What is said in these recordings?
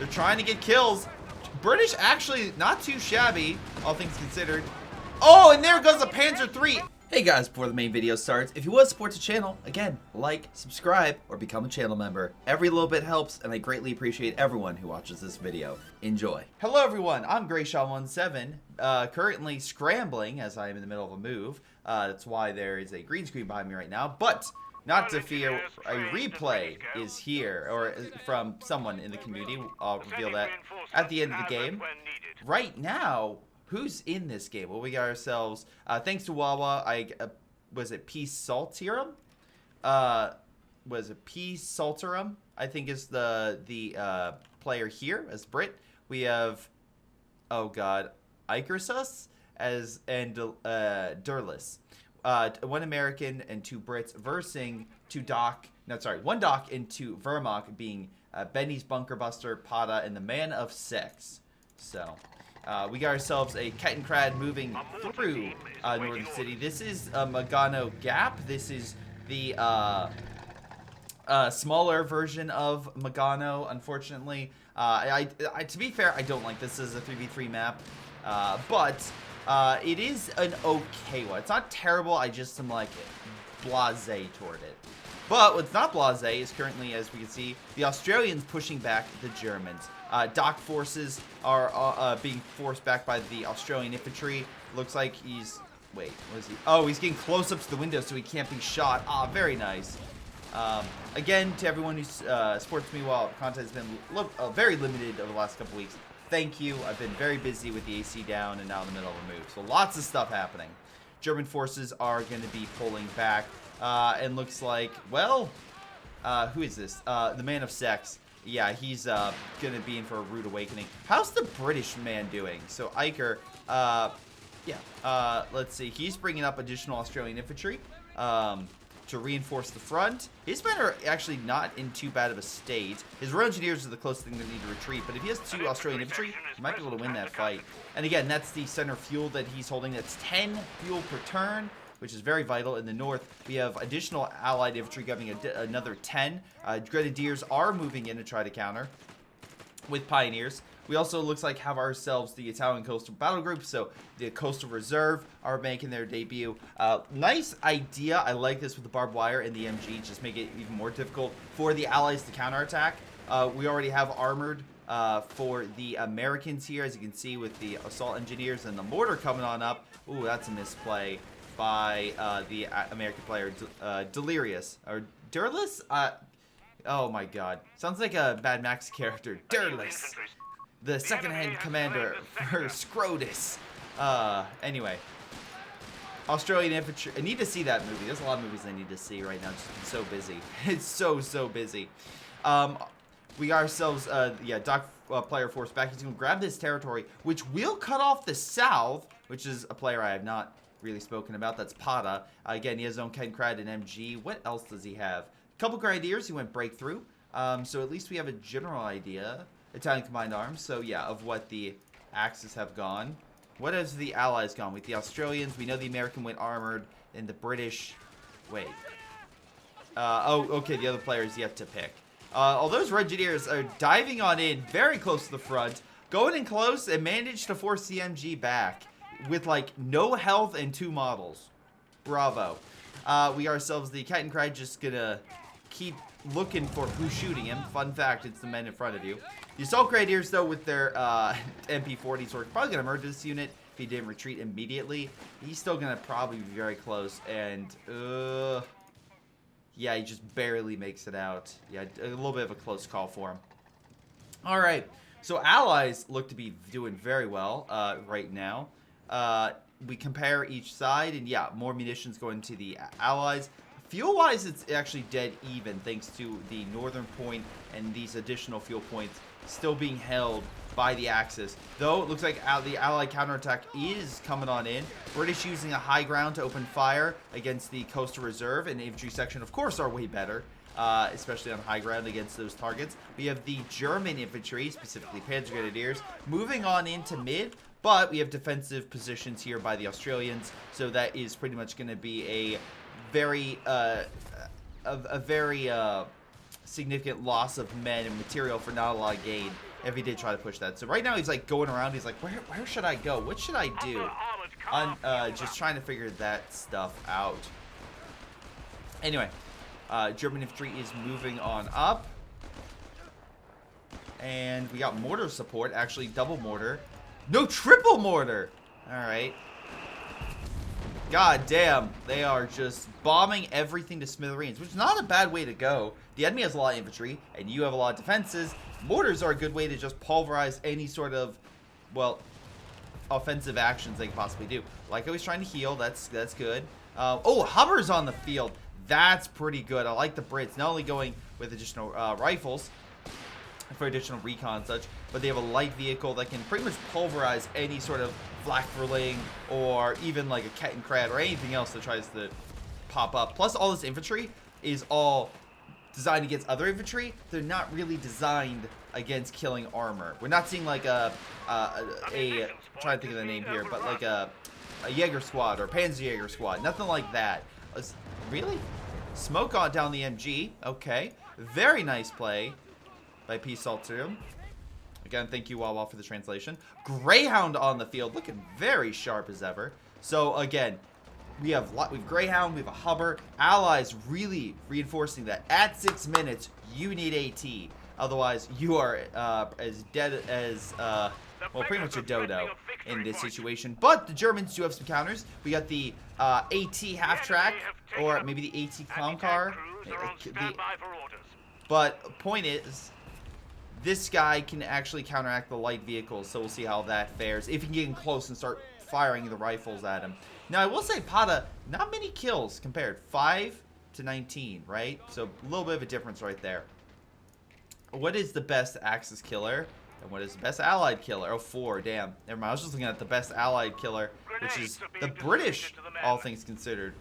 They're trying to get kills. British actually not too shabby, all things considered. Oh, and there goes the Panzer III. Hey guys, before the main video starts, if you want to support the channel, again, like, subscribe, or become a channel member. Every little bit helps, and I greatly appreciate everyone who watches this video. Enjoy. Hello everyone, I'm Greyshot17, currently scrambling as I am in the middle of a move. That's why there is a green screen behind me right now, but not to fear, a replay is here, or from someone in the community. I'll reveal that at the end of the game. Right now, who's in this game? Well, we got ourselves, thanks to Wawa, was it P Salterum? Was it P Salterum? I think is the player here as Brit. We have, oh god, Ikersus and Durlis. One American and two Brits versing one Doc and two Vermont, being Benny's Bunker Buster, Pata, and the Man of Sex. So, we got ourselves a Kettenkrad moving through Northern City. This is Mignano Gap. This is the smaller version of Mignano, unfortunately. To be fair, I don't like this as a 3v3 map, but it is an okay one. It's not terrible, I just am like blasé toward it. But what's not blasé is currently, as we can see, the Australians pushing back the Germans. Doc forces are being forced back by the Australian infantry. Looks like he's, wait, what is he? Oh, he's getting close up to the window so he can't be shot. Ah, very nice. Again, to everyone who supports me while content has been very limited over the last couple weeks, thank you. I've been very busy with the AC down and now in the middle of a move. So lots of stuff happening. German forces are going to be pulling back. And looks like, well, who is this? The Man of Sex. Yeah, he's going to be in for a rude awakening. How's the British man doing? So Iker, let's see. He's bringing up additional Australian infantry to reinforce the front. His men are actually not in too bad of a state. His road engineers are the closest thing they need to retreat, but if he has two Australian infantry, he might be able to win that fight. And again, that's the center fuel that he's holding. That's 10 fuel per turn, which is very vital. In the north, we have additional allied infantry giving another 10. Grenadiers are moving in to try to counter with pioneers. We also, looks like, have ourselves the Italian Coastal Battle Group, so the Coastal Reserve are making their debut. Nice idea. I like this with the barbed wire and the MG, just make it even more difficult for the Allies to counterattack. We already have armored for the Americans here, as you can see, with the assault engineers and the mortar coming on up. Ooh, that's a misplay by the American player, Delirious, or Durlis? Oh my god. Sounds like a Mad Max character. Durlis, the second-hand commander for Scrotus. Anyway. Australian infantry. I need to see that movie. There's a lot of movies I need to see right now. It's just been so busy. It's so busy. We got ourselves, Doc player force back. He's going to grab this territory, which will cut off the south, which is a player I have not really spoken about. That's Pata. Again, he has his own Kettenkrad and MG. What else does he have? A couple grenadiers. He went breakthrough. So at least we have a general idea. Italian combined arms. So yeah, of what the Axis have gone. What has the Allies gone? With the Australians, we know the American went armored, and the British, wait. Oh, okay, the other player is yet to pick. All those Engineers are diving on in, very close to the front, going in close, and managed to force the MG back with, like, no health and 2 models. Bravo. We ourselves, the Kettenkrad, just gonna keep looking for who's shooting him. Fun fact, it's the men in front of you. The Assault Grenadiers, though, with their MP40s, are probably gonna murder this unit if he didn't retreat immediately. He's still gonna probably be very close, and, yeah, he just barely makes it out. Yeah, a little bit of a close call for him. Alright, so Allies look to be doing very well right now. We compare each side, and yeah, more munitions going to the Allies. Fuel-wise, it's actually dead even, thanks to the northern point and these additional fuel points still being held by the Axis. Though, it looks like the Allied counterattack is coming on in. British using a high ground to open fire against the Coastal Reserve, and the infantry section, of course, are way better, especially on high ground against those targets. We have the German infantry, specifically Panzer Grenadiers, moving on into mid, but we have defensive positions here by the Australians, so that is pretty much going to be a very significant loss of men and material for not a lot of gain if he did try to push that. So right now he's like going around. He's like, where should I go? What should I do? Just trying to figure that stuff out. Anyway, German infantry is moving on up. And we got mortar support, actually double mortar. No, triple mortar! Alright. God damn, they are just bombing everything to smithereens, which is not a bad way to go. The enemy has a lot of infantry, and you have a lot of defenses. Mortars are a good way to just pulverize any sort of, well, offensive actions they can possibly do. Like I was trying to heal, that's good. Oh, Hubbard's on the field. That's pretty good. I like the Brits, not only going with additional rifles for additional recon and such, but they have a light vehicle that can pretty much pulverize any sort of flak-verling or even like a Kettenkrad or anything else that tries to pop up. Plus, all this infantry is all designed against other infantry. They're not really designed against killing armor. We're not seeing like I'm trying to think of the name here, but like a Jaeger squad or Panzerjäger squad. Nothing like that. Really? Smoke on down the MG. Okay. Very nice play by P-Salterium. Again, thank you, Wawa, for the translation. Greyhound on the field, looking very sharp as ever. So, again, we've Greyhound, we have a Hubbard. Allies really reinforcing that at 6 minutes, you need AT. Otherwise, you are as dead as, well, pretty much a dodo in this situation. But the Germans do have some counters. We got the AT half-track, or maybe the AT clown car. But point is, this guy can actually counteract the light vehicles, so we'll see how that fares. If he can get in close and start firing the rifles at him. Now, I will say, Pata, not many kills compared. 5 to 19, right? So, a little bit of a difference right there. What is the best Axis killer? And what is the best allied killer? Oh, 4, damn. Never mind, I was just looking at the best allied killer, which is the British, all things considered.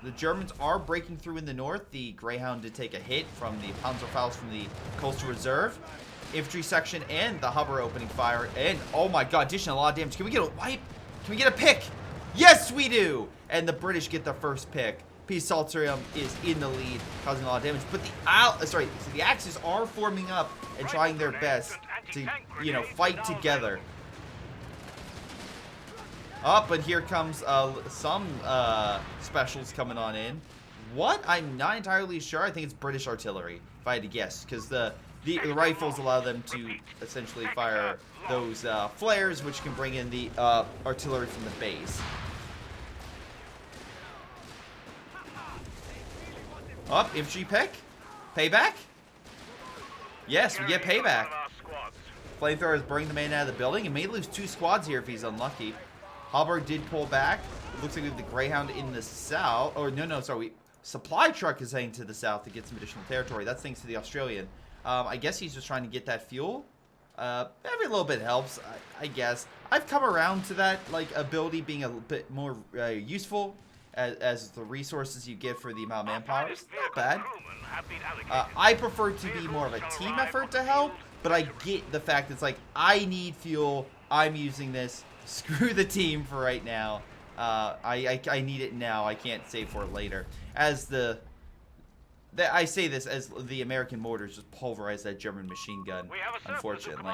The Germans are breaking through in the north. The Greyhound did take a hit from the Panzerfaust from the Coastal Reserve. Infantry section and the Hubbard opening fire. And, oh my god, dishing a lot of damage. Can we get a wipe? Can we get a pick? Yes, we do! And the British get the first pick. P-Salterium is in the lead, causing a lot of damage. But so the Axis are forming up and trying their best to, you know, fight together. But here comes some specials coming on in. What? I'm not entirely sure. I think it's British artillery, if I had to guess, because the rifles allow them to essentially fire those flares, which can bring in the artillery from the base. Infantry pick? Payback? Yes, we get payback. Flamethrowers bring the man out of the building and may lose 2 squads here if he's unlucky. Hubbard did pull back. It looks like we have the Greyhound in the south. Or, no, sorry. Supply truck is heading to the south to get some additional territory. That's thanks to the Australian. I guess he's just trying to get that fuel. Every little bit helps, I guess. I've come around to that, like, ability being a bit more useful as the resources you get for the amount of manpower. It's not bad. I prefer to be more of a team effort to help, but I get the fact it's like, I need fuel. I'm using this. Screw the team for right now. I need it now. I can't save for it later. As I say this as the American mortars just pulverize that German machine gun, unfortunately.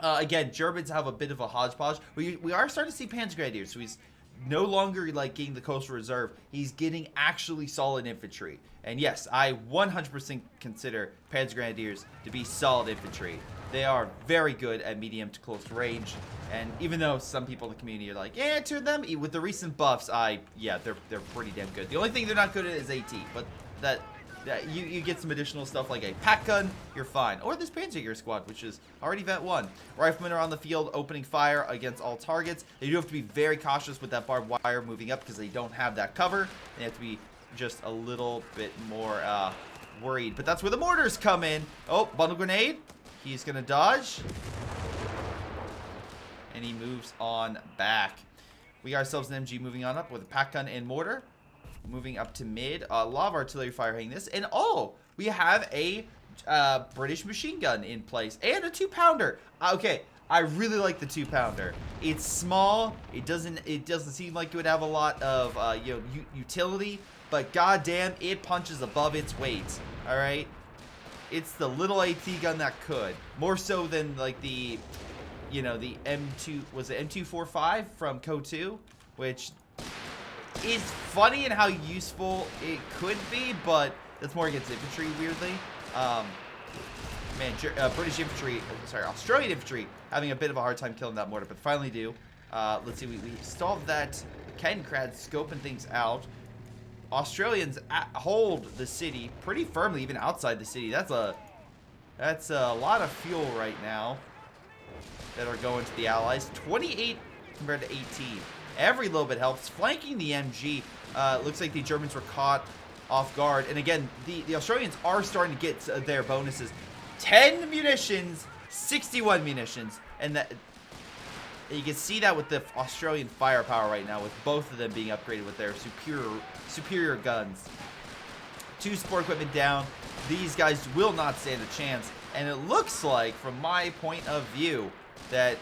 Again, Germans have a bit of a hodgepodge. We are starting to see Panzergrenadiers, so he's no longer like getting the Coastal Reserve. He's getting actually solid infantry. And yes, I 100% consider Panzergrenadiers to be solid infantry. They are very good at medium to close range, and even though some people in the community are like, yeah, to them, with the recent buffs, yeah, they're pretty damn good. The only thing they're not good at is AT, but that you get some additional stuff like a pack gun, you're fine. Or this Panzerjäger squad, which is already Vet 1. Riflemen are on the field opening fire against all targets. They do have to be very cautious with that barbed wire moving up because they don't have that cover. They have to be just a little bit more worried. But that's where the mortars come in. Oh, bundle grenade. He's going to dodge. And he moves on back. We got ourselves an MG moving on up with a pack gun and mortar. Moving up to mid. A lot of artillery fire hitting this. And we have a British machine gun in place. And a 2-pounder. Okay, I really like the 2-pounder. It's small. It doesn't seem like it would have a lot of utility. But goddamn, it punches above its weight. Alright? it's the little AT gun that could. More so than like the, you know, the M2, was it M245 from CoH3, which is funny in how useful it could be, but that's more against infantry, weirdly. Man, British infantry, sorry, Australian infantry having a bit of a hard time killing that mortar, but finally do. Let's see, we stalled that Kencrad scoping things out. Australians hold the city pretty firmly, even outside the city. That's a lot of fuel right now that are going to the Allies. 28 compared to 18. Every little bit helps. Flanking the MG. Looks like the Germans were caught off guard. And again, the Australians are starting to get their bonuses. 10 munitions, 61 munitions. And that you can see that with the Australian firepower right now, with both of them being upgraded with their superior guns. 2 support equipment down. These guys will not stand a chance. And it looks like, from my point of view, that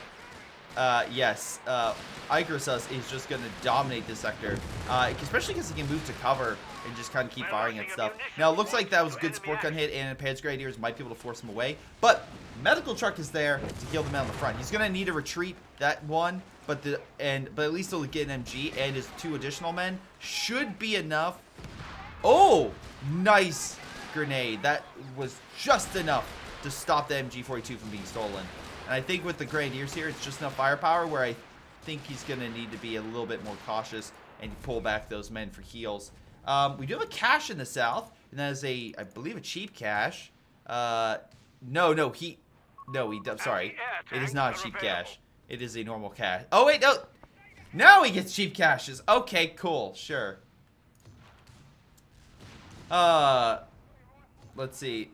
yes, Icarus is just going to dominate this sector, especially because he can move to cover and just kind of keep firing at stuff. Now, it looks like that was a good support gun hit, and Pan's Grenadiers might be able to force him away. But medical truck is there to kill the man on the front. He's going to need to retreat that one, but at least he'll get an MG, and his 2 additional men should be enough. Oh, nice grenade. That was just enough to stop the MG42 from being stolen. And I think with the Grenadiers here, it's just enough firepower where I think he's going to need to be a little bit more cautious and pull back those men for heals. We do have a cache in the south, and that is I believe, a cheap cache. No, sorry. It is not a cheap cache. It is a normal cache. Oh, wait, no. Now he gets cheap caches. Okay, cool, sure. Let's see.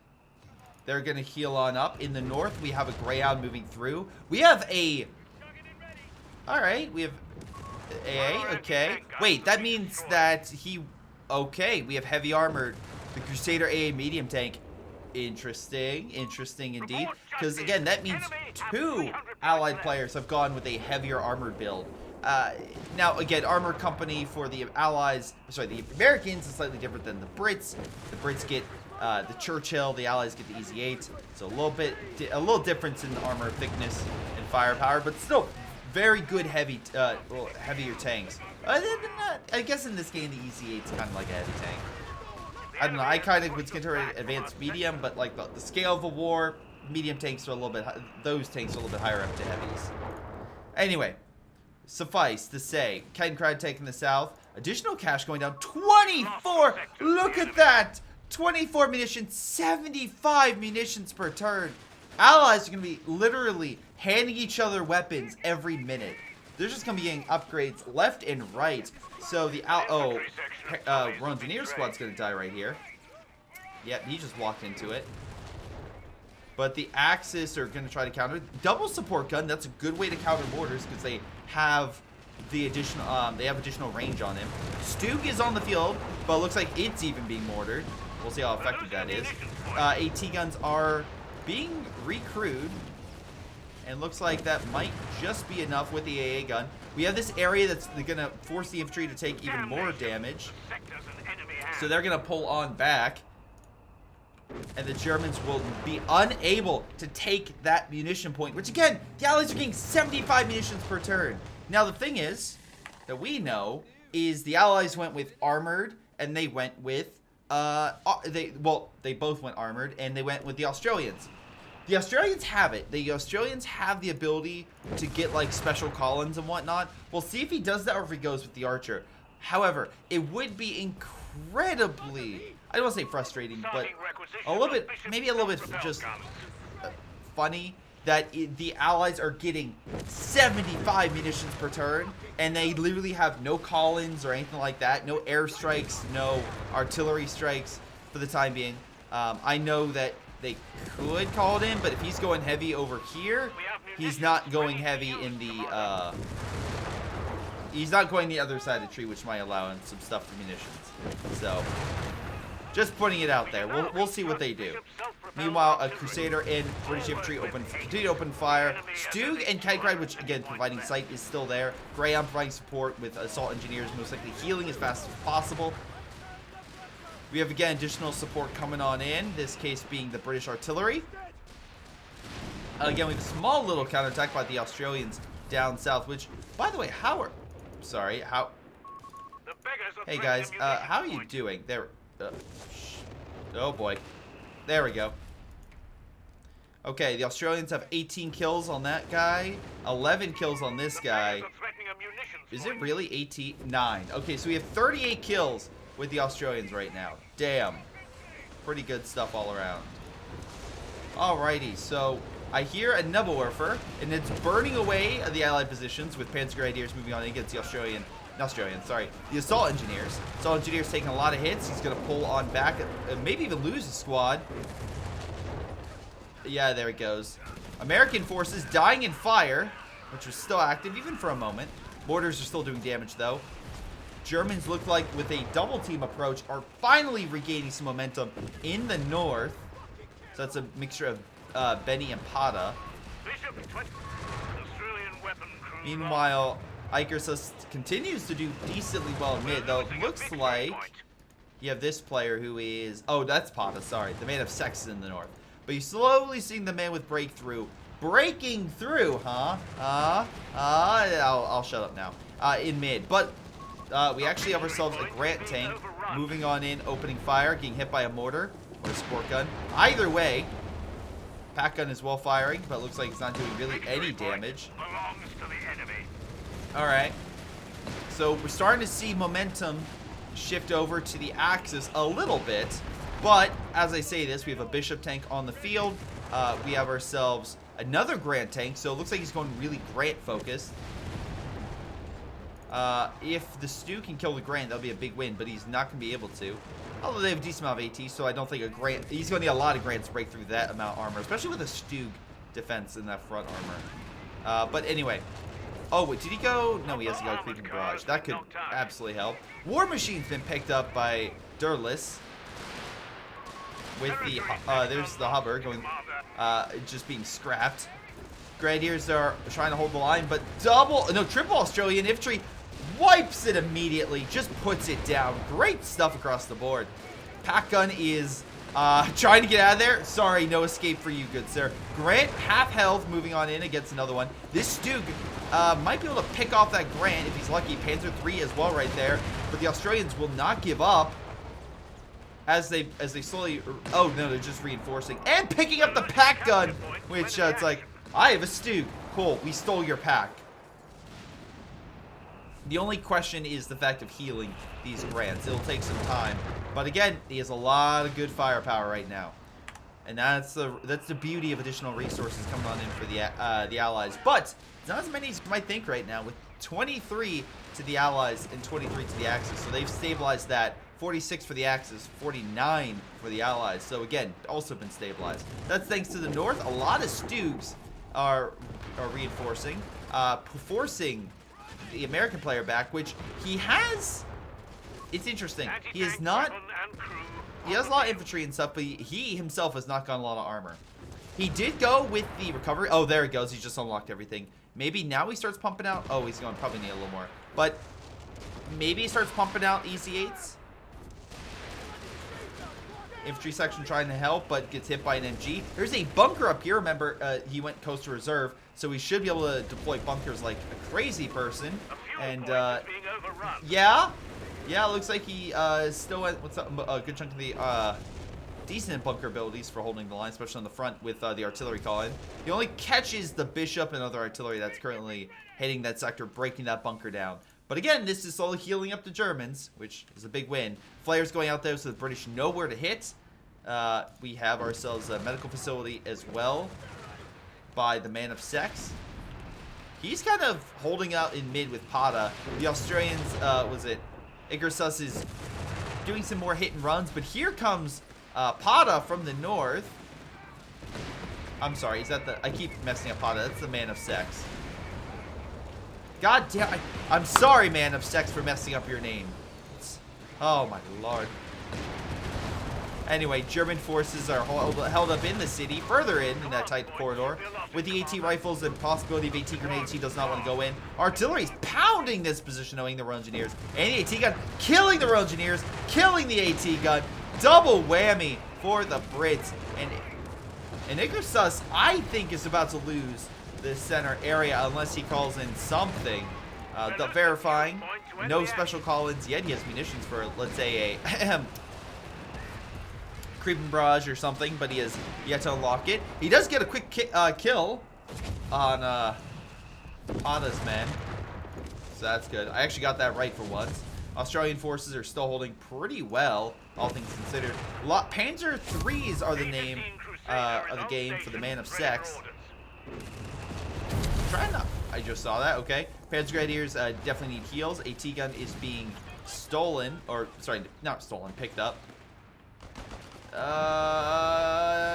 They're going to heal on up. In the north, we have a Greyhound moving through. We have a... Alright, we have... AA, okay. Wait, that means that he... Okay, we have heavy armored. The Crusader AA medium tank. Interesting. Interesting indeed. Because, again, that means 2 allied players have gone with a heavier armored build. Now, again, armor company for the Allies... Sorry, the Americans is slightly different than the Brits. The Brits get... the Churchill, the Allies get the Easy 8, so a little difference in the armor thickness and firepower, but still very good heavier tanks. I guess in this game the Easy 8 is kind of like a heavy tank. I don't know. I kind of would consider it advanced medium, but like the scale of the war, medium tanks are a little bit. Those tanks are a little bit higher up to heavies. Anyway, suffice to say, Kencrad taking the south. Additional cash going down. 24. Look at that. 24 munitions, 75 munitions per turn. Allies are going to be literally handing each other weapons every minute. They're just going to be getting upgrades left and right. So the Engineer squad's going to die right here. Yep, he just walked into it. But the Axis are going to try to counter. Double support gun, that's a good way to counter mortars because they have the additional range on him. Stug is on the field, but it looks like it's even being mortared. We'll see how effective that is. AT guns are being recrewed, and looks like that might just be enough with the AA gun. We have this area that's going to force the infantry to take even more damage, so they're going to pull on back, and the Germans will be unable to take that munition point, which again, the Allies are getting 75 munitions per turn. Now the thing is, that we know, is the Allies went with armored, and they went with they both went armored, and they went with the Australians. The Australians have it. The Australians have the ability to get like special call-ins and whatnot. We'll see if he does that or if he goes with the Archer. However, it would be incredibly, I don't want to say frustrating, but a little bit, maybe a little bit just funny that the Allies are getting 75 munitions per turn, and they literally have no call-ins or anything like that, no airstrikes, no artillery strikes for the time being. I know that they could call it in, but if he's going heavy over here, he's not going heavy in the, he's not going the other side of the tree, which might allow him some stuff for munitions. So, just putting it out there. We'll see what they do. Meanwhile, a Crusader and British infantry continue to open fire. Stug and Kencrad, which again providing sight, is still there. Greyhound providing support with assault engineers, most likely healing as fast as possible. We have, again, additional support coming on in, this case being the British artillery. Again, we have a small little counterattack by the Australians down south, which, by the way, Hey, guys, how are you doing? There, oh, boy. There we go. Okay, the Australians have 18 kills on that guy, 11 kills on this guy. Is it really 18? 9. Okay, so we have 38 kills with the Australians right now. Damn. Pretty good stuff all around. Alrighty, so I hear a Nebelwerfer, and it's burning away the Allied positions with Panzer Grenadiers moving on against the the Assault Engineers. Assault Engineers taking a lot of hits. He's going to pull on back, maybe even lose a squad. Yeah, there it goes. American forces dying in fire, which was still active even for a moment. Mortars are still doing damage, though. Germans look like, with a double team approach, are finally regaining some momentum in the north. So that's a mixture of Benny and Pata. Meanwhile, Ikersus continues to do decently well in mid, though it looks like you have this player who is... Oh, that's Pata, sorry. The man of sex is in the north. But you're slowly seeing the man with breakthrough. Breaking through, huh? I'll shut up now. In mid. But we actually have ourselves a Grant tank moving on in, opening fire, getting hit by a mortar or a support gun. Either way, pack gun is well firing, but it looks like it's not doing really any damage. Alright. So we're starting to see momentum shift over to the Axis a little bit. But, as I say this, we have a Bishop tank on the field. We have ourselves another Grant tank, so it looks like he's going really Grant focused. If the Stu can kill the Grant, that'll be a big win, but he's not going to be able to. Although they have a decent amount of AT, so I don't think a Grant... He's going to need a lot of Grants to break through that amount of armor, especially with a Stu defense in that front armor. But anyway... Oh, wait, did he go? No, he has to go Creeping Barrage. That could absolutely help. War Machine's been picked up by Durlis. With the, there's the Hubber going, just being scrapped. Grenadiers are trying to hold the line, but triple Australian infantry wipes it immediately, just puts it down. Great stuff across the board. Pack gun is trying to get out of there. Sorry, no escape for you, good sir. Grant, half health, moving on in against another one. This Stug might be able to pick off that Grant if he's lucky. Panzer III as well right there, but the Australians will not give up. As they slowly... Oh, no, they're just reinforcing. And picking up the pack gun! Which, it's like, I have a Stug. Cool, we stole your pack. The only question is the fact of healing these Grants. It'll take some time. But again, he has a lot of good firepower right now. And that's the beauty of additional resources coming on in for the Allies. But it's not as many as you might think right now, with 23 to the Allies and 23 to the Axis. So they've stabilized that. 46 for the Axis, 49 for the Allies. So again, also been stabilized. That's thanks to the north. A lot of Stugs are reinforcing, forcing the American player back, which he has. It's interesting. He is not. He has a lot of infantry and stuff, but he himself has not gotten a lot of armor. He did go with the recovery. Oh, there he goes. He just unlocked everything. Maybe now he starts pumping out. Oh, he's going to probably need a little more. But maybe he starts pumping out EC8s. Infantry section trying to help, but gets hit by an MG. There's a bunker up here. Remember, he went coastal reserve, so he should be able to deploy bunkers like a crazy person. And yeah, it looks like he still went with a good chunk of the decent bunker abilities for holding the line, especially on the front with the artillery call-in. He only catches the Bishop and other artillery that's currently hitting that sector, breaking that bunker down. But again, this is slowly healing up the Germans, which is a big win. Flares going out there so the British know where to hit. We have ourselves a medical facility as well by the man of sex. He's kind of holding out in mid with Pata. The Australians, Ikersus is doing some more hit and runs, but here comes Pata from the north. I'm sorry, is that the... I keep messing up Pata. That's the man of sex. God damn, I'm sorry, man of sex, for messing up your name. Oh my lord. Anyway, German forces are held up in the city, further in that tight corridor. With the AT rifles and possibility of AT grenades, he does not want to go in. Artillery's pounding this position, knowing the Royal Engineers. And the AT gun killing the Royal Engineers, killing the AT gun. Double whammy for the Brits. And xSomeToolx, I think, is about to lose the center area unless he calls in something. The verifying. No special call-ins yet. He has munitions for, let's say, a creeping barrage or something, but he has yet to unlock it. He does get a quick kill on his men. So that's good. I actually got that right for once. Australian forces are still holding pretty well, all things considered. Panzer IIIs are the name of the game for the man of sex. Try not. I just saw that. Okay. Panzer Grenadiers definitely need heals. A T-gun is being stolen, or sorry, not stolen, picked up.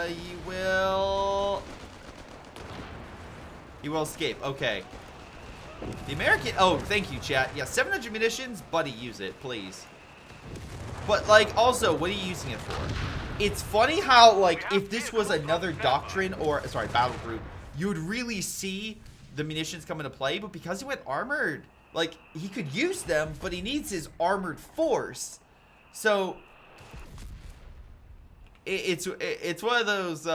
He will escape. Okay. The American. Oh, thank you, chat. Yeah, 700 munitions, buddy. Use it, please. But like, also, what are you using it for? It's funny how, like, if this was another doctrine or sorry, battle group, you would really see the munitions come into play. But because he went armored, like, he could use them, but he needs his armored force. So it's one of those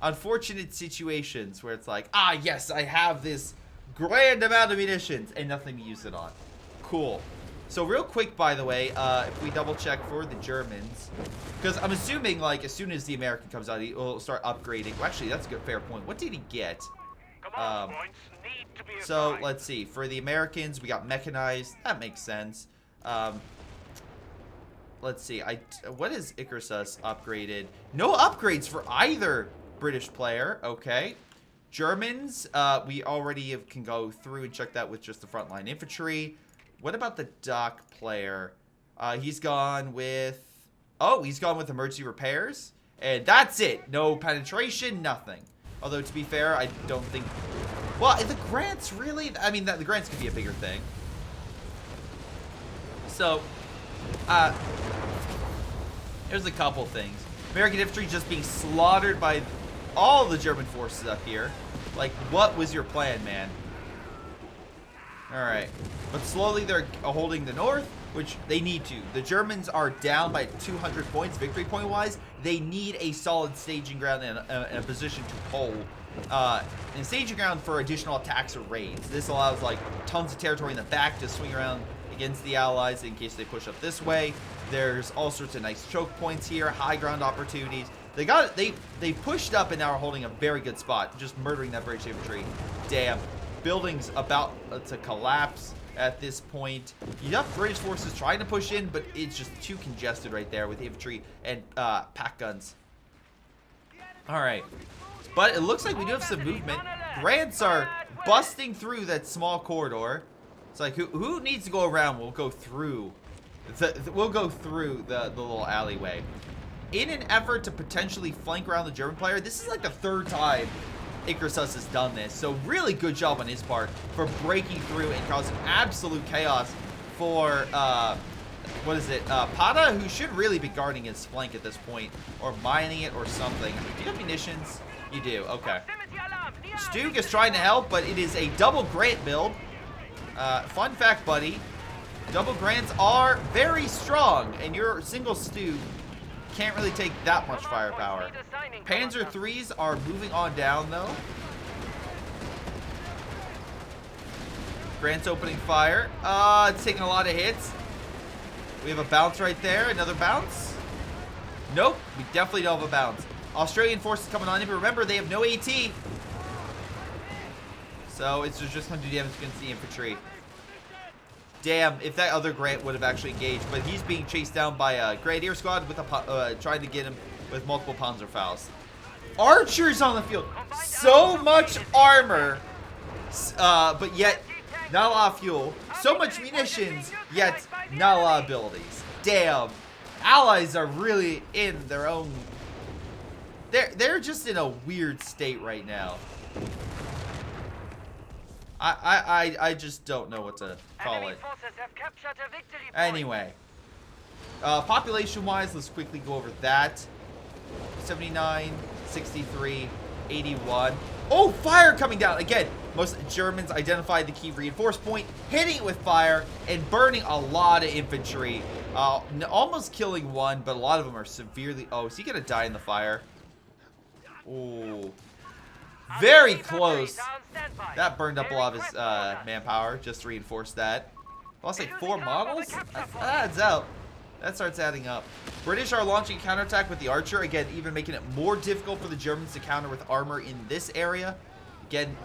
unfortunate situations where it's like, ah, yes, I have this grand amount of munitions and nothing to use it on. Cool. So real quick, by the way, if we double check for the Germans, because I'm assuming, like, as soon as the American comes out, he will start upgrading. Well, actually, that's a good, fair point. What did he get? So let's see. For the Americans, we got mechanized. That makes sense. Let's see. What is xSomeToolx upgraded? No upgrades for either British player. Okay. Germans, we already can go through and check that with just the frontline infantry. What about the Doc player? He's gone with... Oh, he's gone with emergency repairs. And that's it. No penetration, nothing. Although, to be fair, I don't think... Well, the grants really... I mean, the grants could be a bigger thing. So, there's a couple things. American infantry just being slaughtered by all the German forces up here. Like, what was your plan, man? Alright. But slowly they're holding the north, which they need to. The Germans are down by 200 points, victory point-wise. They need a solid staging ground and a position to hold. And staging ground for additional attacks or raids. This allows, like, tons of territory in the back to swing around against the Allies in case they push up this way. There's all sorts of nice choke points here, high ground opportunities. They pushed up and now are holding a very good spot, just murdering that British infantry. Damn. Building's about to collapse at this point. You have British forces trying to push in, but it's just too congested right there with infantry and pack guns. Alright. But it looks like we do have some movement. Grants are busting through that small corridor. It's like, who needs to go around? We'll go through. We'll go through the little alleyway. In an effort to potentially flank around the German player, this is like the third time xSomeToolx has done this. So really good job on his part for breaking through and causing absolute chaos for, what is it? Pata, who should really be guarding his flank at this point, or mining it or something. Do you have munitions? You do, okay. Stug is trying to help, but it is a double grant build. Fun fact, buddy, double grants are very strong, and your single Stug can't really take that much firepower. Panzer IIIs are moving on down, though. Grant's opening fire. It's taking a lot of hits. We have a bounce right there. Another bounce. Nope, we definitely don't have a bounce. Australian forces coming on in, but remember, they have no AT. So it's just going to do damage against the infantry. Damn, if that other Grant would have actually engaged. But he's being chased down by a Grenadier squad with trying to get him with multiple Panzerfaust. Archers on the field. So much armor, but yet not a lot of fuel. So much munitions, yet not a lot of abilities. Damn. Allies are really in their own... They're just in a weird state right now. I just don't know what to call it. Anyway, population-wise, let's quickly go over that. 79, 63, 81. Oh, fire coming down. Again, most Germans identified the key reinforce point, hitting it with fire, and burning a lot of infantry. Almost killing one, but a lot of them are severely... Oh, is he going to die in the fire? Oh. Very close. That burned up a lot of his manpower, just to reinforce that. Lost like 4 models? That adds up. That starts adding up. British are launching a counterattack with the archer. Again, even making it more difficult for the Germans to counter with armor in this area. Again,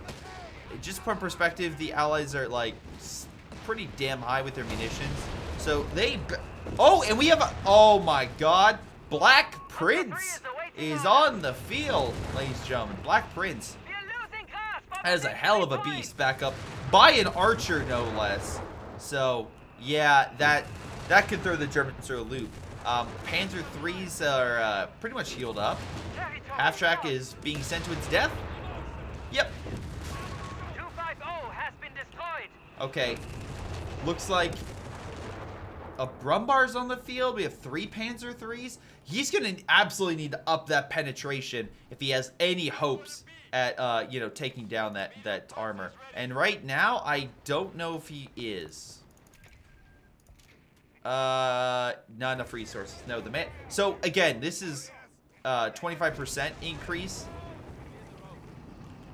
just from perspective, the Allies are like pretty damn high with their munitions. So they... Oh, and we have a... Oh my god. Black Prince is on the field, ladies and gentlemen. Black Prince. That is a hell of a beast back up by an archer, no less. So, yeah, that could throw the Germans through a loop. Panzer IIIs are pretty much healed up. Half-track is being sent to its death. Yep. 250 has been destroyed. Okay. Looks like a Brumbar's on the field. We have 3 Panzer IIIs. He's going to absolutely need to up that penetration if he has any hopes at, you know, taking down that armor. And right now, I don't know if he is. Not enough resources. No, the man. So again, this is 25% increase.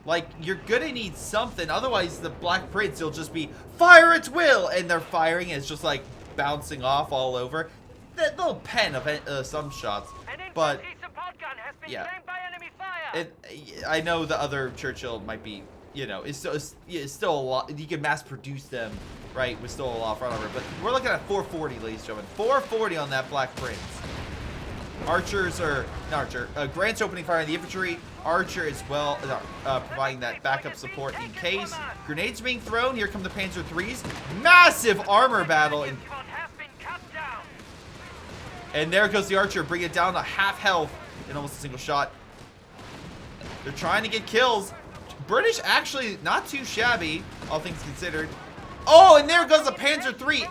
Like, you're gonna need something, otherwise the Black Prince will just be fire at will, and they're firing and it's just like bouncing off all over. That little pen of some shots, but yeah. I know the other Churchill might be, you know, it's still a lot. You can mass produce them, right, with still a lot of front armor, but we're looking at 440, ladies and gentlemen. 440 on that Black Prince. Archers are, not Archer, Grant's opening fire on the infantry. Archer as well, providing that backup support in case. Grenades being thrown. Here come the Panzer IIIs. Massive armor battle. And there goes the Archer, bring it down to half health in almost a single shot. They're trying to get kills. British actually not too shabby, all things considered. Oh, and there goes the Panzer III.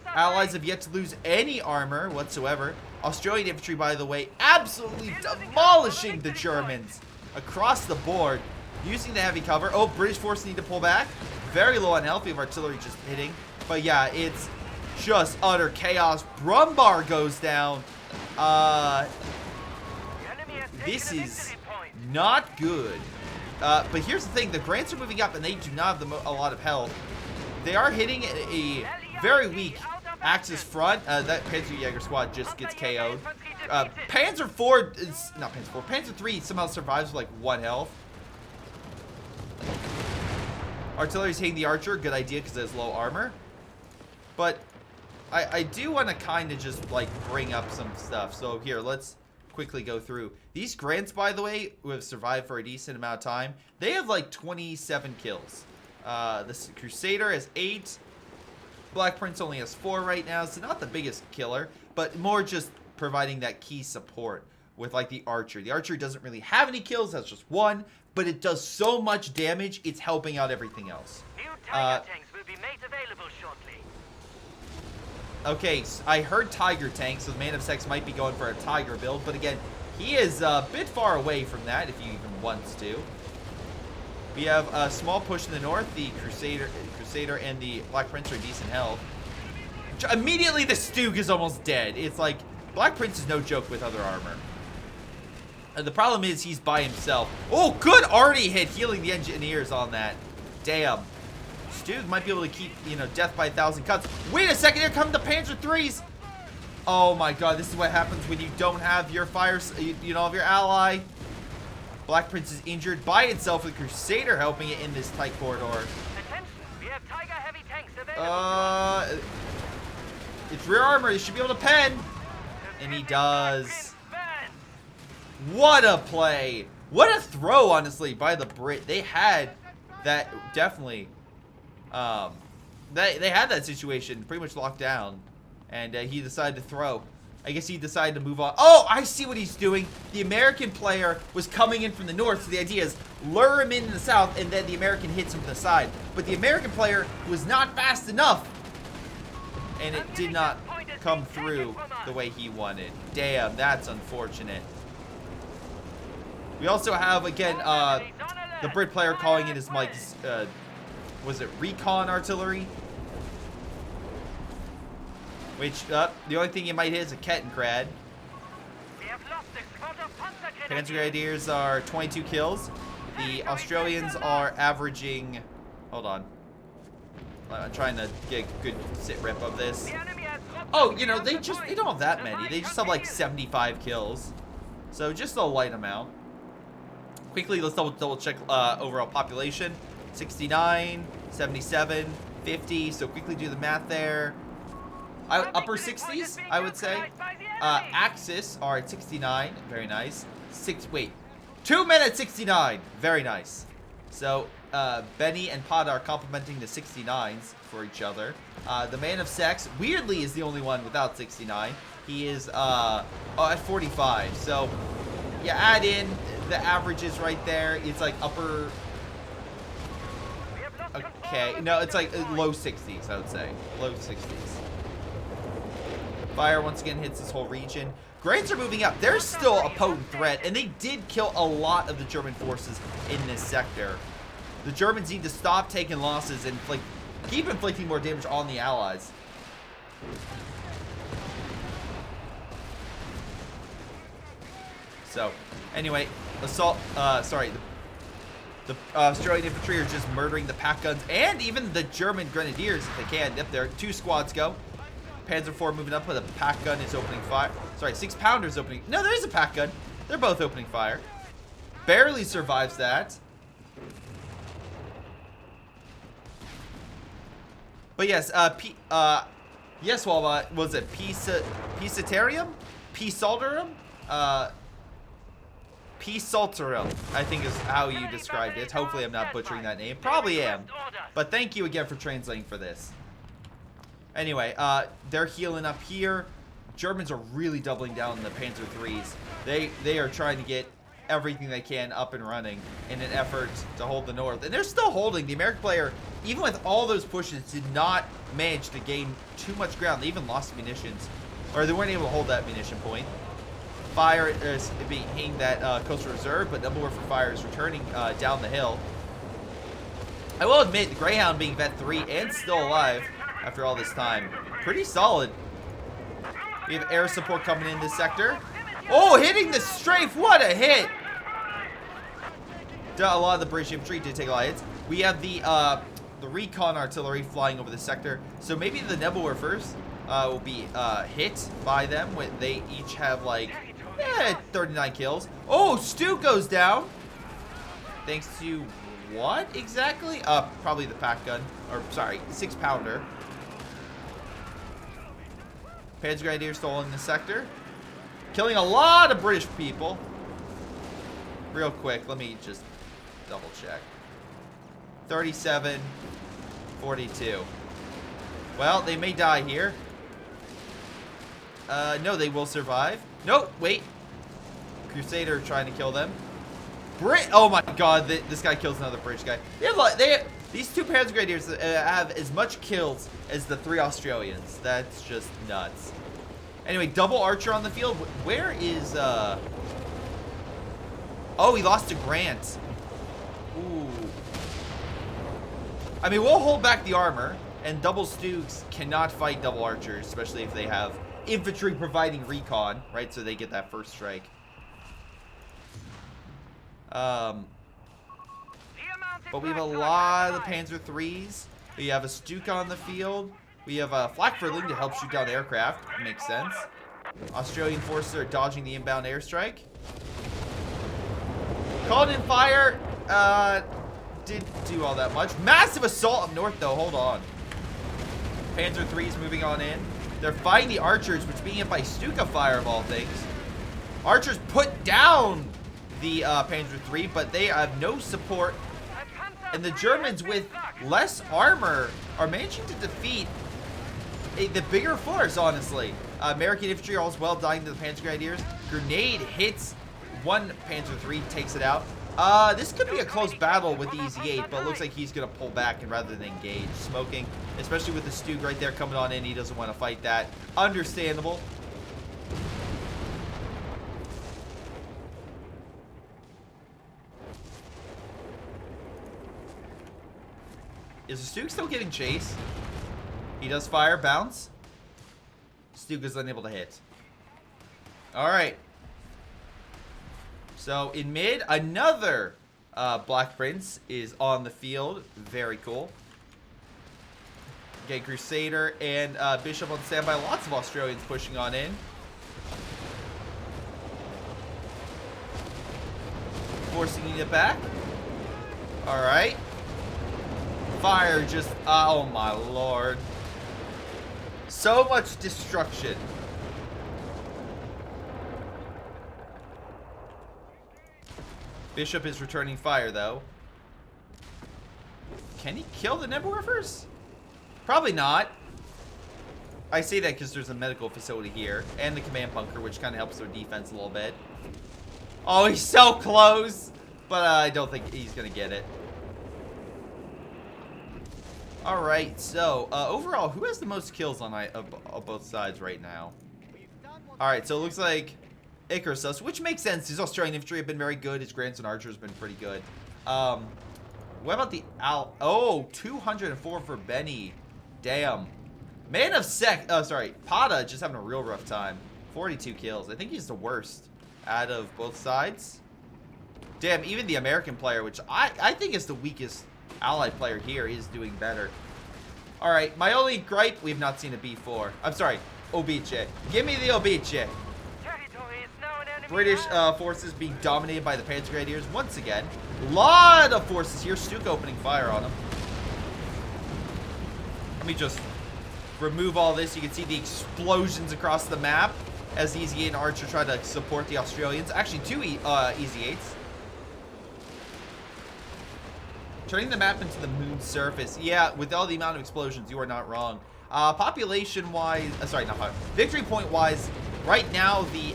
Allies have yet to lose any armor whatsoever. Australian infantry, by the way, absolutely demolishing the Germans across the board, using the heavy cover. Oh, British forces need to pull back. Very low on health. We have artillery just hitting. But yeah, it's just utter chaos. Brumbar goes down. This is not good. But here's the thing. The Grants are moving up, and they do not have a lot of health. They are hitting a very weak Axis front. That Panzer Jaeger squad just gets KO'd. Panzer IV is not Panzer IV. Panzer III somehow survives with like 1 health. Artillery's hitting the Archer. Good idea because it has low armor. But I do want to kind of just like bring up some stuff. So here, let's quickly go through. These Grants, by the way, who have survived for a decent amount of time, they have like 27 kills. This Crusader has 8. Black Prince only has 4 right now, so not the biggest killer, but more just providing that key support with like the Archer. The Archer doesn't really have any kills, that's just 1, but it does so much damage, it's helping out everything else. New Tiger tanks will be made available shortly. Okay, so I heard Tiger tanks, so the Man of Sex might be going for a Tiger build, but again, he is a bit far away from that if he even wants to. We have a small push in the north. The Crusader and the Black Prince are decent health. Immediately, the Stug is almost dead. It's like, Black Prince is no joke with other armor. The problem is he's by himself. Oh, good arty hit, healing the engineers on that. Damn. Stug might be able to keep, you know, death by 1,000 cuts. Wait a second, here come the Panzer IIIs. Oh my god, this is what happens when you don't have your fires, you don't have your ally. Black Prince is injured by itself with Crusader helping it in this tight corridor. Attention, we have Tiger heavy tanks available. It's rear armor. He should be able to pen. And he does. What a play. What a throw, honestly, by the Brit. They had that, definitely. They had that situation pretty much locked down. And he decided to throw. I guess he decided to move on. Oh, I see what he's doing. The American player was coming in from the north, so the idea is lure him in the south, and then the American hits him from the side. But the American player was not fast enough, and it did not come through the way he wanted. Damn, that's unfortunate. We also have, again, the Brit player calling in his mics, was it recon artillery? Which, the only thing you might hit is a Kettenkrad. Panzer Grenadiers are 22 kills. The Australians are averaging... Hold on. I'm trying to get a good sit rep of this. Oh, you know, they don't have that many. They just have like 75 kills. So just a light amount. Quickly, let's double check overall population. 69, 77, 50. So quickly do the math there. Upper 60s, I would say. Axis are at 69. Very nice. 2 men at 69. Very nice. So, Benny and Pada are complimenting the 69s for each other. The man of sex, weirdly, is the only one without 69. He is at 45. So, you add in the averages right there. It's like upper... Okay. No, it's like low 60s, I would say. Low 60s. Fire once again hits this whole region. Grains are moving up. They're still a potent threat, and they did kill a lot of the German forces in this sector. The Germans need to stop taking losses and keep inflicting more damage on the Allies. So, anyway, assault, the Australian infantry are just murdering the pack guns and even the German grenadiers if they can. Yep, there 2 squads go. Panzer IV moving up, but a pack gun is opening fire. Sorry, 6-pounder is opening. No, there is a pack gun. They're both opening fire. Barely survives that. But yes, yes, well, was it Peaceatarium? Peacealterum? Peacealterum, I think is how you described it. Hopefully I'm not butchering that name. Probably am. But thank you again for translating for this. Anyway, they're healing up here. Germans are really doubling down on the Panzer IIIs. They are trying to get everything they can up and running in an effort to hold the north. And they're still holding. The American player, even with all those pushes, did not manage to gain too much ground. They even lost munitions. Or they weren't able to hold that munition point. Fire is being aimed at Coastal Reserve, but number 1 for fire is returning down the hill. I will admit, the Greyhound being Vet 3 and still alive after all this time. Pretty solid. We have air support coming in this sector. Oh, hitting the strafe. What a hit. A lot of the British infantry did take a lot of hits. We have the recon artillery flying over the sector. So maybe the Nebelwerfers will be hit by them when they each have like 39 kills. Oh, Stu goes down. Thanks to what exactly? Probably the pack gun. Or, sorry, 6-pounder. Panzer Grenadiers still in the sector. Killing a lot of British people. Real quick, let me just double check. 37, 42. Well, they may die here. No, they will survive. Nope, wait. Crusader trying to kill them. Oh my god, this guy kills another British guy. These 2 Panzer Grenadiers have as much kills as the 3 Australians. That's just nuts. Anyway, double archer on the field. Where is, Oh, he lost to Grant. Ooh. I mean, we'll hold back the armor, and double Stoogs cannot fight double archers, especially if they have infantry providing recon, right? So they get that first strike. But we have a lot of the Panzer IIIs. We have a Stuka on the field. We have a Flakfurling to help shoot down aircraft. Makes sense. Australian forces are dodging the inbound airstrike. Called in fire. Didn't do all that much. Massive assault up north, though. Hold on. Panzer IIIs moving on in. They're fighting the archers, which being hit by Stuka fire of all things. Archers put down the Panzer III, but they have no support. And the Germans, with less armor, are managing to defeat the bigger force, honestly. American infantry all as well dying to the Panzer Grenadiers. Grenade hits one Panzer III, takes it out. This could be a close battle with the EZ-8, but it looks like he's going to pull back and rather than engage. Smoking, especially with the Stug right there coming on in. He doesn't want to fight that. Understandable. Is the Stuke still getting chase? He does fire, bounce. Stuke is unable to hit. Alright. So in mid, another Black Prince is on the field. Very cool. Okay, Crusader and Bishop on standby. Lots of Australians pushing on in. Forcing it back. Alright. Fire just... oh my lord. So much destruction. Bishop is returning fire, though. Can he kill the Nebelwerfers? Probably not. I say that because there's a medical facility here. And the command bunker, which kind of helps their defense a little bit. Oh, he's so close. But I don't think he's going to get it. Alright, so overall, who has the most kills on both sides right now? Alright, so it looks like Icarus does, which makes sense. His Australian infantry have been very good. His grandson archer has been pretty good. What about the Oh, 204 for Benny. Damn. Man of Sec. Oh, sorry. Pata just having a real rough time. 42 kills. I think he's the worst out of both sides. Damn, even the American player, which I think is the weakest allied player here, is doing better. Alright, my only gripe, we've not seen a B4. I'm sorry, Obice. Give me the Obice. British forces being dominated by the Panzer Grenadiers once again. Lot of forces here. Stuke opening fire on them. Let me just remove all this. You can see the explosions across the map as the Easy 8 and Archer try to support the Australians. Actually, two Easy 8s. Turning the map into the moon's surface. Yeah, with all the amount of explosions, you are not wrong. Population-wise, sorry, not victory point-wise, right now the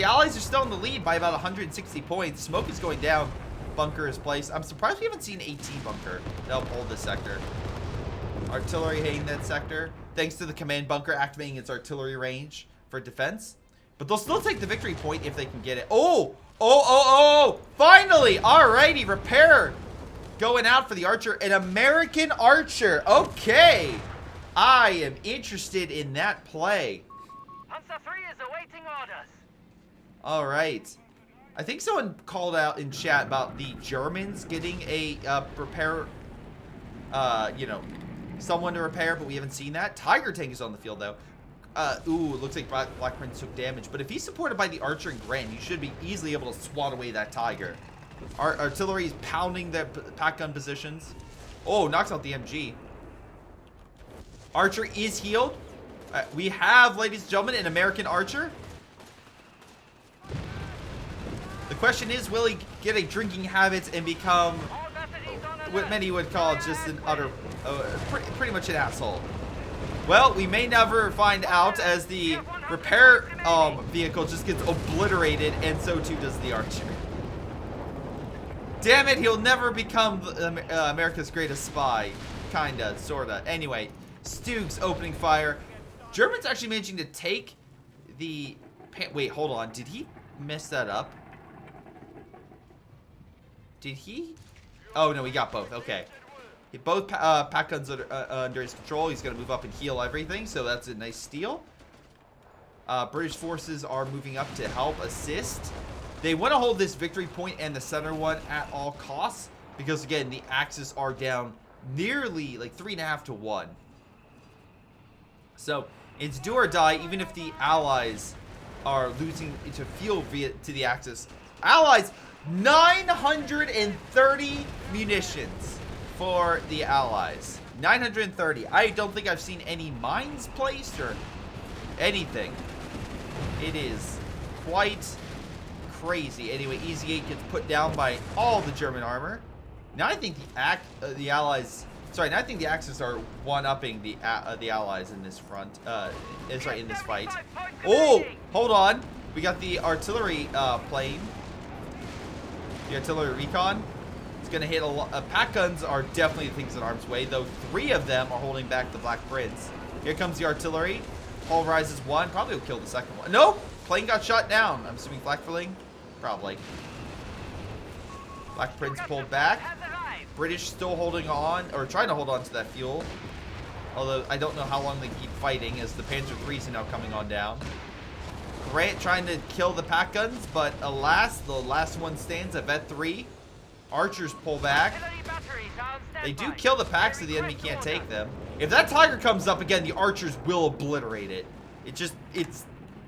Allies are still in the lead by about 160 points. Smoke is going down. Bunker is placed. I'm surprised we haven't seen AT bunker to help hold this sector. Artillery hitting that sector, thanks to the command bunker activating its artillery range for defense. But they'll still take the victory point if they can get it. Oh! Finally! Alrighty, repair going out for the archer. An American archer. Okay. I am interested in that play. Panzer 3 is awaiting orders. Alright. I think someone called out in chat about the Germans getting a repair, someone to repair, but we haven't seen that. Tiger tank is on the field, though. Ooh, it looks like Black Prince took damage. But if he's supported by the Archer and Gren, you should be easily able to swat away that Tiger. Our artillery is pounding the pack gun positions. Oh, knocks out the MG. Archer is healed. We have, ladies and gentlemen, an American Archer. The question is, will he get a drinking habit and become what many would call just an utter, pretty much an asshole? Well, we may never find out, as the repair vehicle just gets obliterated, and so too does the Archer. Damn it, he'll never become America's greatest spy. Kinda, sorta. Anyway, Stuke's opening fire. Germans actually managing to take the... Wait, hold on. Did he mess that up? Did he? Oh, no, he got both. Okay. Both pack guns are under his control. He's going to move up and heal everything, so that's a nice steal. British forces are moving up to help assist. They want to hold this victory point and the center one at all costs, because, again, the Axis are down nearly, like, 3.5 to 1. So, it's do or die, even if the Allies are losing to field to the Axis. Allies, 930 munitions for the Allies. 930. I don't think I've seen any mines placed or anything. It is quite crazy. Anyway, Easy 8 gets put down by all the German armor. Now I think the Allies... Sorry, now I think the Axis are one-upping the Allies in this front. In this fight. Oh! Hold on. We got the artillery plane. The artillery recon. It's going to hit a lot. Pack guns are definitely the things in harm's way, though 3 of them are holding back the Black Prince. Here comes the artillery. Pulverizes one. Probably will kill the second one. Nope! Plane got shot down. I'm assuming flak filling. Probably. Black Prince pulled back. British still holding on, or trying to hold on to that fuel. Although, I don't know how long they keep fighting, as the Panzer IIIs are now coming on down. Grant trying to kill the pack guns, but alas, the last one stands at Vet 3. Archers pull back. They do kill the packs so the enemy can't take them. If that Tiger comes up again, the archers will obliterate it. It's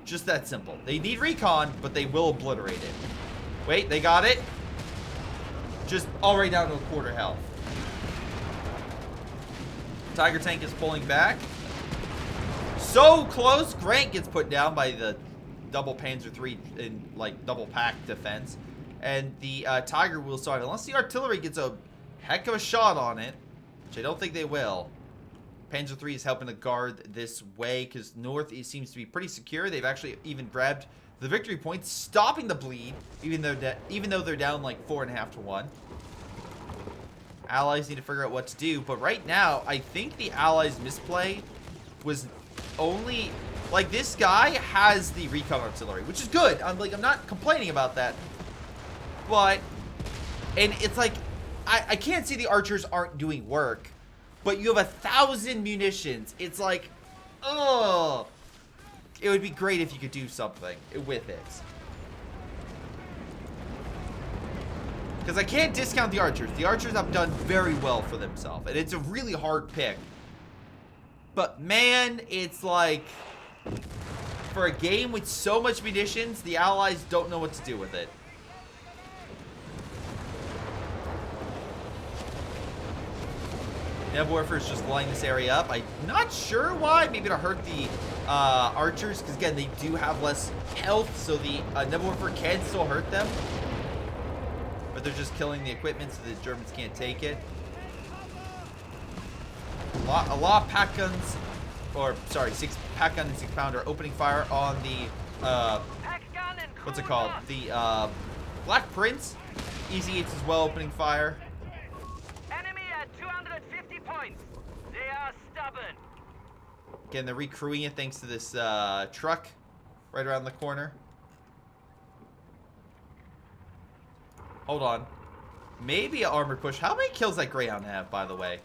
just that simple. They need recon, but they will obliterate it. Wait, they got it. Just all right down to a quarter health. Tiger tank is pulling back. So close. Grant gets put down by the double Panzer III in like double pack defense. And the Tiger will start, unless the artillery gets a heck of a shot on it, which I don't think they will. Panzer III is helping to guard this way because north seems to be pretty secure. They've actually even grabbed the victory points, stopping the bleed, even though they're down like 4.5 to 1. Allies need to figure out what to do, but right now, I think the Allies' misplay was only, like, this guy has the recon artillery, which is good. I'm not complaining about that, but, and it's like, I can't say the archers aren't doing work, but you have 1,000 munitions. It's like, oh, it would be great if you could do something with it. Because I can't discount the archers. The archers have done very well for themselves. And it's a really hard pick. But man, it's like, for a game with so much munitions, the Allies don't know what to do with it. Nebelwerfer is just lining this area up. I'm not sure why. Maybe to hurt the archers. Because again, they do have less health. So the Nebelwerfer can still hurt them. But they're just killing the equipment so the Germans can't take it. A lot of pack guns, or sorry, 6 pack gun and 6 pounder opening fire on the what's it called? The Black Prince. Easy 8s as well opening fire. Enemy at 250 points. They are stubborn. Again, they're recrewing it thanks to this truck right around the corner. Hold on. Maybe an armored push. How many kills that Greyhound have, by the way?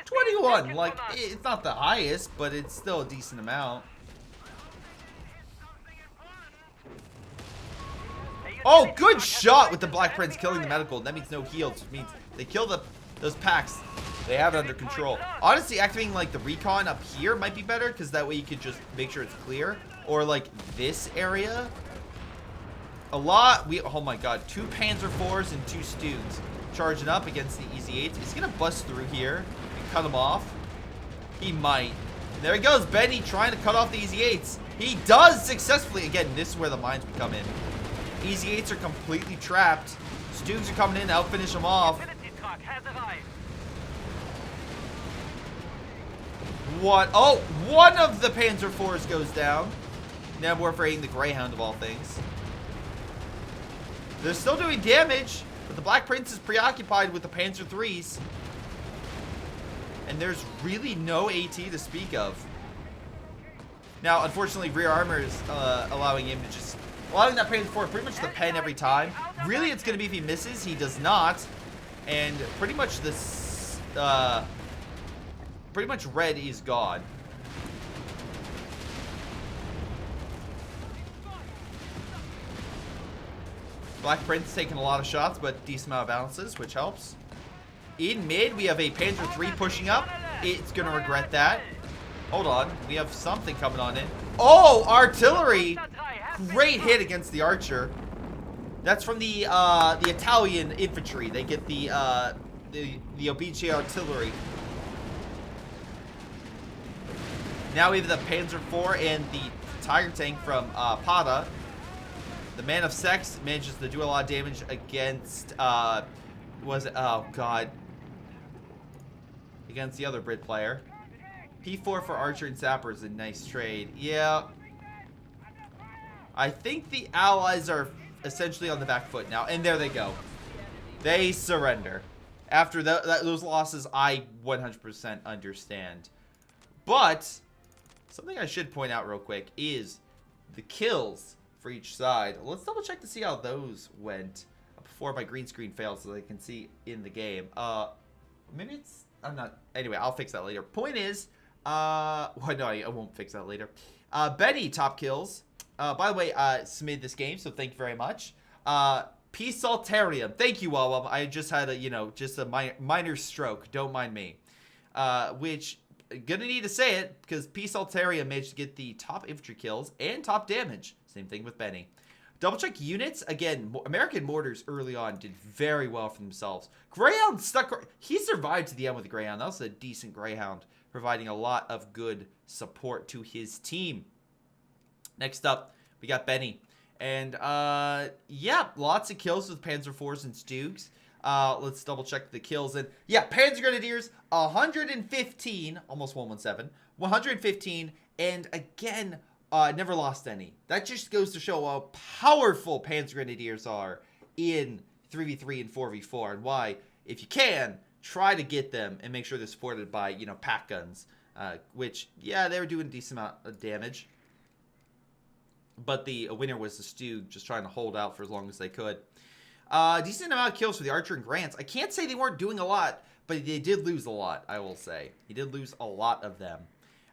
21. Like, it's not the highest, but it's still a decent amount. Oh, good shot with the Black Prince killing the medical. That means no heals, which means they kill those packs. They have it under control. Honestly, activating like the recon up here might be better, because that way you could just make sure it's clear. Or like this area. Oh my god, 2 Panzer IVs and 2 Stugs charging up against the Easy 8s. He's gonna bust through here and cut them off. He might. And there he goes, Benny trying to cut off the Easy 8s. He does successfully. Again, this is where the mines would come in. Easy 8s are completely trapped. Stugs are coming in to help finish them off. What? Oh, one of the Panzer IVs goes down. Nebelwerfer aiding the Greyhound of all things. They're still doing damage, but the Black Prince is preoccupied with the Panzer IIIs. And there's really no AT to speak of. Now, unfortunately, rear armor is allowing that Panzer IV pretty much to pen every time. Really, it's going to be if he misses. He does not. And pretty much this, pretty much red is gone. Black Prince taking a lot of shots, but decent amount of balances, which helps. In mid, we have a Panzer III pushing up. It's going to regret that. Hold on. We have something coming on in. Oh, artillery! Great hit against the archer. That's from the Italian infantry. They get the Obice artillery. Now we have the Panzer IV and the Tiger tank from Pada. The Man of Sex manages to do a lot of damage against, oh god, against the other Brit player. P4 for Archer and Sapper is a nice trade. Yeah. I think the Allies are essentially on the back foot now, and there they go. They surrender. After those losses, I 100% understand. But something I should point out real quick is the kills for each side. Let's double check to see how those went. before my green screen fails so they can see in the game. Maybe it's, I'm not, anyway, I'll fix that later. Point is, well, no, I won't fix that later. Benny top kills. By the way, submitted this game, so thank you very much. P-Saltarium. Thank you, Wawam. I just had a, you know, just a minor stroke. Don't mind me. Which, gonna need to say it, because P-Saltarium managed to get the top infantry kills and top damage. Same thing with Benny. Double check units. Again, American Mortars early on did very well for themselves. Greyhound stuck. He survived to the end with the Greyhound. That was a decent Greyhound, providing a lot of good support to his team. Next up, we got Benny. And, yeah, lots of kills with Panzer IVs and Stugs. Let's double check the kills. And, yeah, Panzer Grenadiers, 115, almost 117, 115, and again, never lost any. That just goes to show how powerful Panzer Grenadiers are in 3v3 and 4v4, and why, if you can, try to get them and make sure they're supported by, you know, pack guns, which, yeah, they were doing a decent amount of damage. But the winner was the Stug, just trying to hold out for as long as they could. Decent amount of kills for the Archer and Grants. I can't say they weren't doing a lot, but they did lose a lot, I will say. He did lose a lot of them.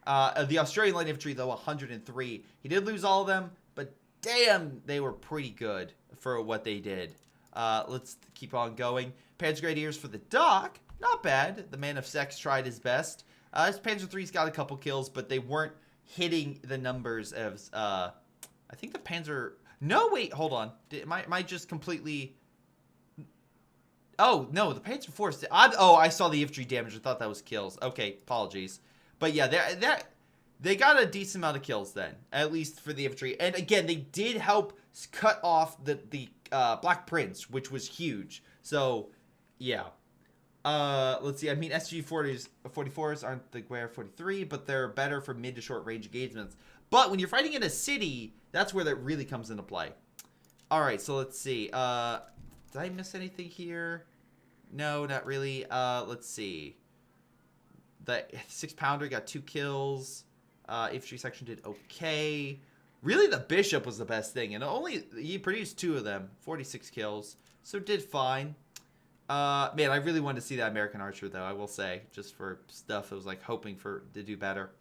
The Australian Light Infantry, though, 103. He did lose all of them, but damn, they were pretty good for what they did. Let's keep on going. Panzer Grenadiers for the Dock. Not bad. The Man of Sex tried his best. His Panzer III's got a couple kills, but they weren't hitting the numbers of... I think the Panzer... No, wait, hold on. Am I just completely... Oh, no, the Panzer IVs... Oh, I saw the infantry damage. I thought that was kills. Okay, apologies. But yeah, they got a decent amount of kills then, at least for the infantry. And again, they did help cut off the Black Prince, which was huge. So, yeah. Let's see. I mean, SG-44s aren't the Guerre 43, but they're better for mid to short range engagements. But when you're fighting in a city, that's where that really comes into play. All right, so let's see. Did I miss anything here? No, not really. Let's see. The 6-pounder got 2 kills. Infantry section did okay. Really, the Bishop was the best thing, and he produced 2 of them, 46 kills, so did fine. Man, I really wanted to see that American Archer, though, I will say, just for stuff I was like hoping to do better.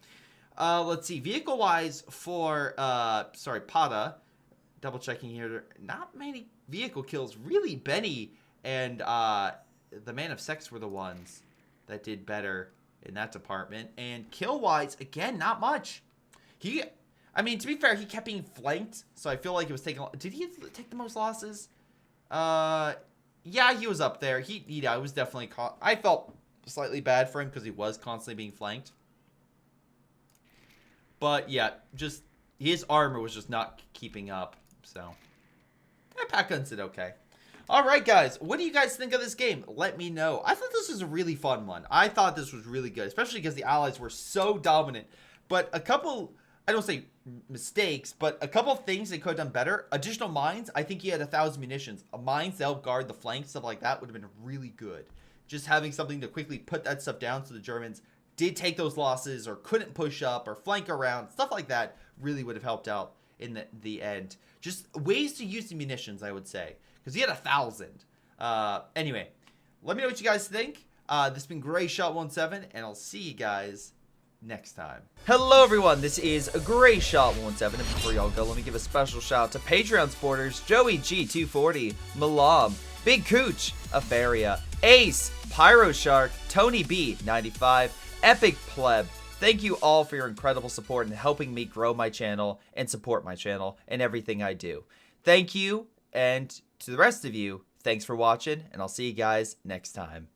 Let's see, vehicle-wise for, Pata, double checking here, not many vehicle kills. Really, Benny and the Man of Sex were the ones that did better in that department. And kill-wise, again, not much. I mean, to be fair, he kept being flanked, so I feel like it was taking... Did he take the most losses? Yeah, he was up there. I was definitely caught. I felt slightly bad for him because he was constantly being flanked. But yeah, just his armor was just not keeping up. So, pack guns did okay. All right, guys, what do you guys think of this game? Let me know. I thought this was a really fun one. I thought this was really good, especially because the Allies were so dominant. But a couple, I don't say mistakes, but a couple things they could have done better. Additional mines. I think he had 1,000 munitions. Mines to help guard the flanks, stuff like that would have been really good. Just having something to quickly put that stuff down so the Germans did take those losses or couldn't push up or flank around, stuff like that really would have helped out in the end. Just ways to use the munitions, I would say, because he had 1,000. Anyway, let me know what you guys think. This has been Greyshot17, and I'll see you guys next time. Hello, everyone. This is Greyshot17, and before y'all go, let me give a special shout out to Patreon supporters Joey G240, Milam, Big Cooch, Aphyria, Ace, Pyro Shark, Tonybee 95, Epic Pleb. Thank you all for your incredible support and helping me grow my channel and support my channel and everything I do. Thank you, and to the rest of you, thanks for watching, and I'll see you guys next time.